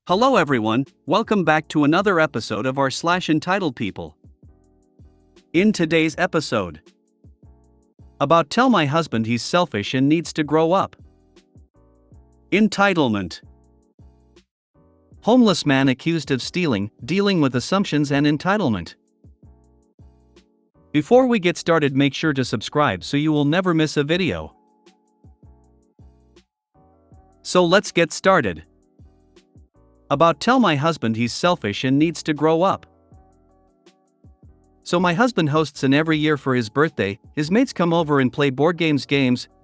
Hello everyone, welcome back to another episode of our entitled people. In today's episode, about tell my husband he's selfish and needs to grow up. Entitlement. Homeless man accused of stealing, dealing with assumptions and entitlement. Before we get started, make sure to subscribe so you will never miss a video. So let's get started. About tell my husband he's selfish and needs to grow up. So my husband hosts an every year for his birthday. His mates come over and play board games,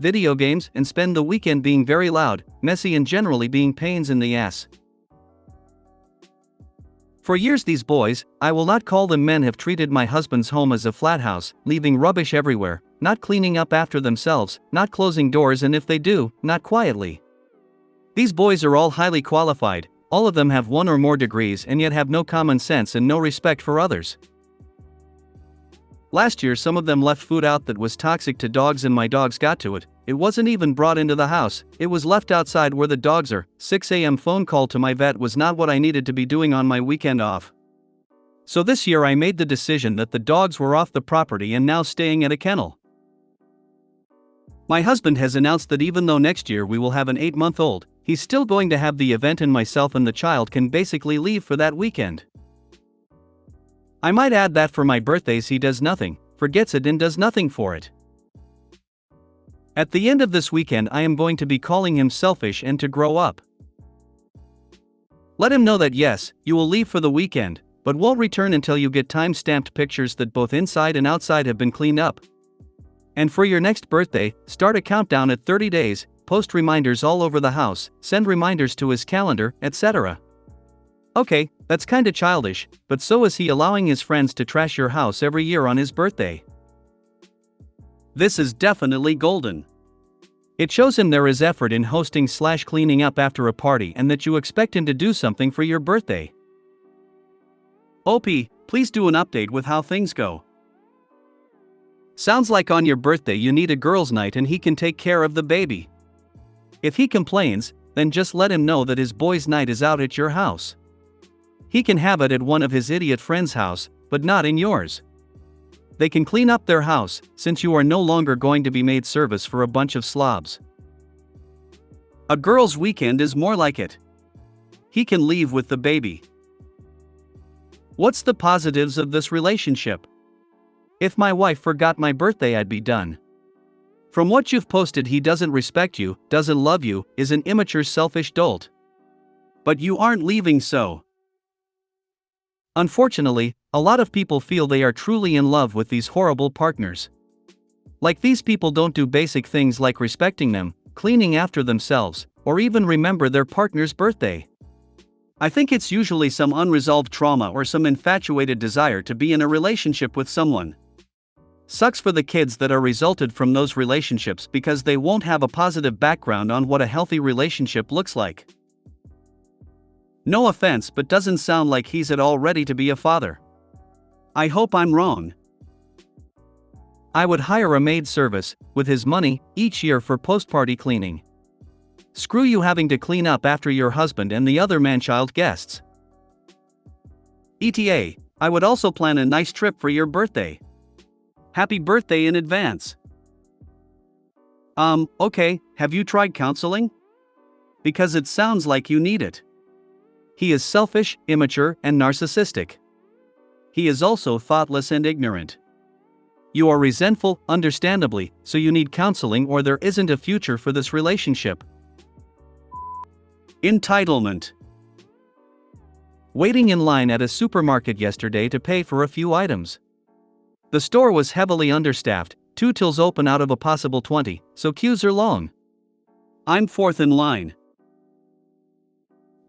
video games, and spend the weekend being very loud, messy, and generally being pains in the ass. For years these boys, I will not call them men, have treated my husband's home as a flat house, leaving rubbish everywhere, not cleaning up after themselves, not closing doors, and if they do, not quietly. These boys are all highly qualified. All of them have one or more degrees and yet have no common sense and no respect for others. Last year some of them left food out that was toxic to dogs and my dogs got to it. It wasn't even brought into the house, it was left outside where the dogs are. 6 a.m. phone call to my vet was not what I needed to be doing on my weekend off. So this year I made the decision that the dogs were off the property and now staying at a kennel. My husband has announced that even though next year we will have an 8-month-old, he's still going to have the event and myself and the child can basically leave for that weekend. I might add that for my birthdays he does nothing, forgets it and does nothing for it. At the end of this weekend I am going to be calling him selfish and to grow up. Let him know that yes, you will leave for the weekend, but won't return until you get time-stamped pictures that both inside and outside have been cleaned up. And for your next birthday, start a countdown at 30 days, post reminders all over the house, send reminders to his calendar, etc. Okay, that's kinda childish, but so is he allowing his friends to trash your house every year on his birthday. This is definitely golden. It shows him there is effort in hosting/cleaning up after a party and that you expect him to do something for your birthday. OP, please do an update with how things go. Sounds like on your birthday you need a girls' night and he can take care of the baby. If he complains, then just let him know that his boys' night is out at your house. He can have it at one of his idiot friends' house, but not in yours. They can clean up their house, since you are no longer going to be maid service for a bunch of slobs. A girls' weekend is more like it. He can leave with the baby. What's the positives of this relationship? If my wife forgot my birthday I'd be done. From what you've posted he doesn't respect you, doesn't love you, is an immature selfish dolt. But you aren't leaving so. Unfortunately, a lot of people feel they are truly in love with these horrible partners. Like these people don't do basic things like respecting them, cleaning after themselves, or even remember their partner's birthday. I think it's usually some unresolved trauma or some infatuated desire to be in a relationship with someone. Sucks for the kids that are resulted from those relationships because they won't have a positive background on what a healthy relationship looks like. No offense, but doesn't sound like he's at all ready to be a father. I hope I'm wrong. I would hire a maid service, with his money, each year for post-party cleaning. Screw you having to clean up after your husband and the other man-child guests. ETA, I would also plan a nice trip for your birthday. Happy birthday in advance. Okay, have you tried counseling? Because it sounds like you need it. He is selfish, immature, and narcissistic. He is also thoughtless and ignorant. You are resentful, understandably, so you need counseling or there isn't a future for this relationship. Entitlement. Waiting in line at a supermarket yesterday to pay for a few items. The store was heavily understaffed, 2 tills open out of a possible 20, so queues are long. I'm fourth in line.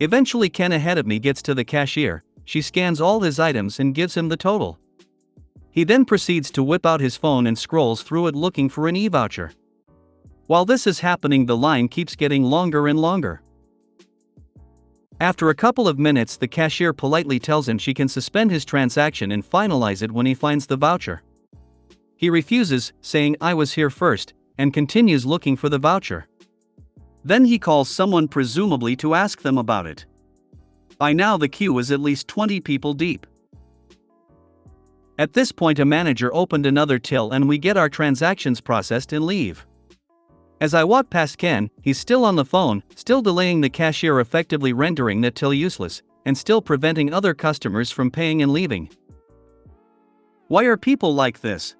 Eventually Ken ahead of me gets to the cashier, she scans all his items and gives him the total. He then proceeds to whip out his phone and scrolls through it looking for an e-voucher. While this is happening the line keeps getting longer and longer. After a couple of minutes the cashier politely tells him she can suspend his transaction and finalize it when he finds the voucher. He refuses, saying I was here first, and continues looking for the voucher. Then he calls someone presumably to ask them about it. By now the queue is at least 20 people deep. At this point a manager opened another till and we get our transactions processed and leave. As I walk past Ken, he's still on the phone, still delaying the cashier, effectively rendering the till useless, and still preventing other customers from paying and leaving. Why are people like this?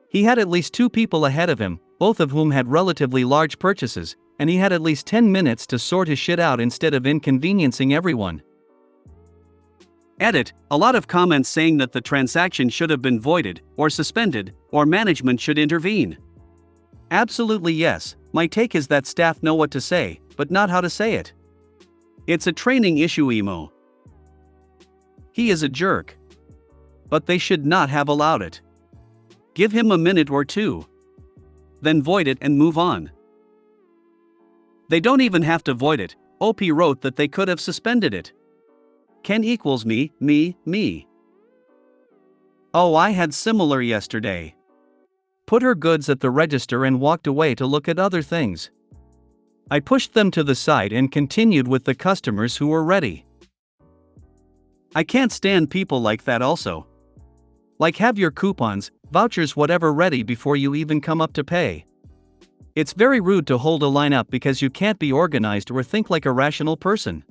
He had at least 2 people ahead of him, both of whom had relatively large purchases, and he had at least 10 minutes to sort his shit out instead of inconveniencing everyone. Edit: a lot of comments saying that the transaction should have been voided, or suspended, or management should intervene. Absolutely yes, my take is that staff know what to say, but not how to say it. It's a training issue, emo. He is a jerk. But they should not have allowed it. Give him a minute or two. Then void it and move on. They don't even have to void it. OP wrote that they could have suspended it. Ken equals me. Oh, I had similar yesterday. Put her goods at the register and walked away to look at other things. I pushed them to the side and continued with the customers who were ready. I can't stand people like that also. Like, have your coupons, vouchers, whatever ready before you even come up to pay. It's very rude to hold a line up because you can't be organized or think like a rational person.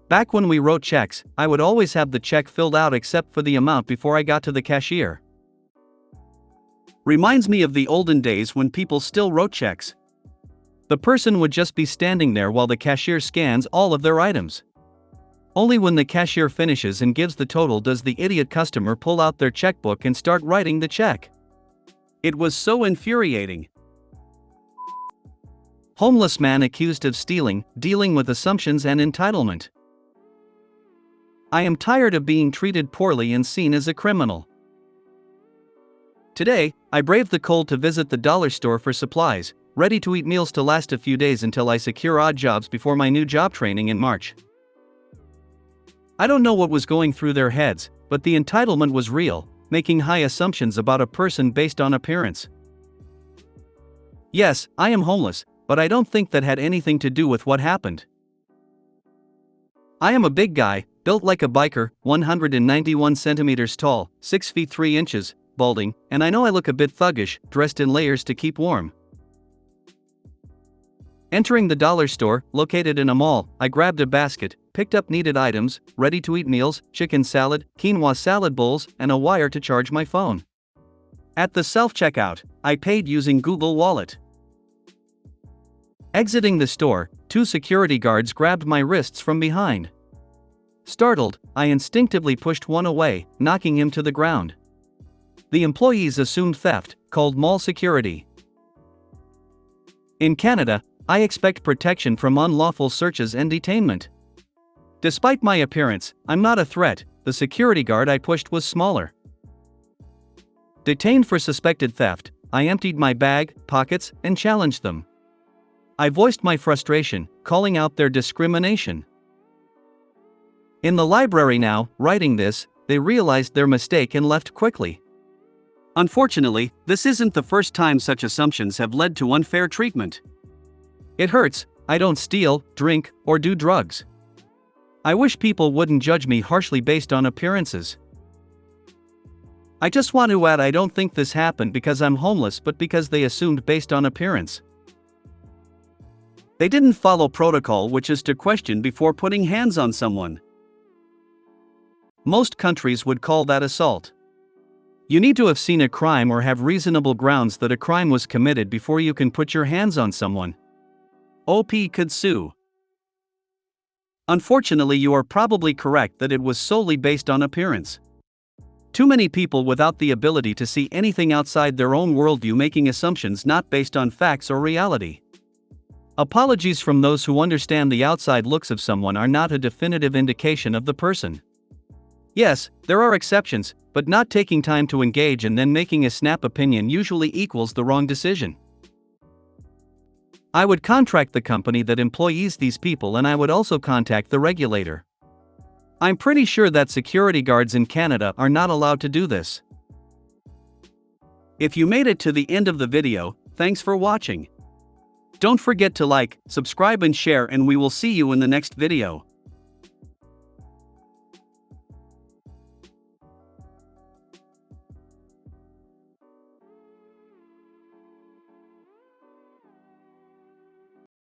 Back when we wrote checks, I would always have the check filled out except for the amount before I got to the cashier. Reminds me of the olden days when people still wrote checks. The person would just be standing there while the cashier scans all of their items. Only when the cashier finishes and gives the total does the idiot customer pull out their checkbook and start writing the check. It was so infuriating. Homeless man accused of stealing, dealing with assumptions and entitlement. I am tired of being treated poorly and seen as a criminal. Today, I braved the cold to visit the dollar store for supplies, ready-to-eat meals to last a few days until I secure odd jobs before my new job training in March. I don't know what was going through their heads, but the entitlement was real, making high assumptions about a person based on appearance. Yes, I am homeless, but I don't think that had anything to do with what happened. I am a big guy, built like a biker, 191 centimeters tall, 6 feet 3 inches, balding, and I know I look a bit thuggish, dressed in layers to keep warm. Entering the dollar store, located in a mall, I grabbed a basket, picked up needed items, ready-to-eat meals, chicken salad, quinoa salad bowls, and a wire to charge my phone. At the self-checkout, I paid using Google Wallet. Exiting the store, 2 security guards grabbed my wrists from behind. Startled, I instinctively pushed one away, knocking him to the ground. The employees assumed theft, called mall security. In Canada, I expect protection from unlawful searches and detainment. Despite my appearance, I'm not a threat. The security guard I pushed was smaller. Detained for suspected theft, I emptied my bag, pockets, and challenged them. I voiced my frustration, calling out their discrimination. In the library now, writing this, they realized their mistake and left quickly. Unfortunately, this isn't the first time such assumptions have led to unfair treatment. It hurts. I don't steal, drink, or do drugs. I wish people wouldn't judge me harshly based on appearances. I just want to add, I don't think this happened because I'm homeless, but because they assumed based on appearance. They didn't follow protocol, which is to question before putting hands on someone. Most countries would call that assault. You need to have seen a crime or have reasonable grounds that a crime was committed before you can put your hands on someone. OP could sue. Unfortunately, you are probably correct that it was solely based on appearance. Too many people without the ability to see anything outside their own worldview making assumptions not based on facts or reality. Apologies from those who understand the outside looks of someone are not a definitive indication of the person. Yes, there are exceptions, but not taking time to engage and then making a snap opinion usually equals the wrong decision. I would contract the company that employs these people, and I would also contact the regulator. I'm pretty sure that security guards in Canada are not allowed to do this. If you made it to the end of the video, thanks for watching. Don't forget to like, subscribe and share, and we will see you in the next video.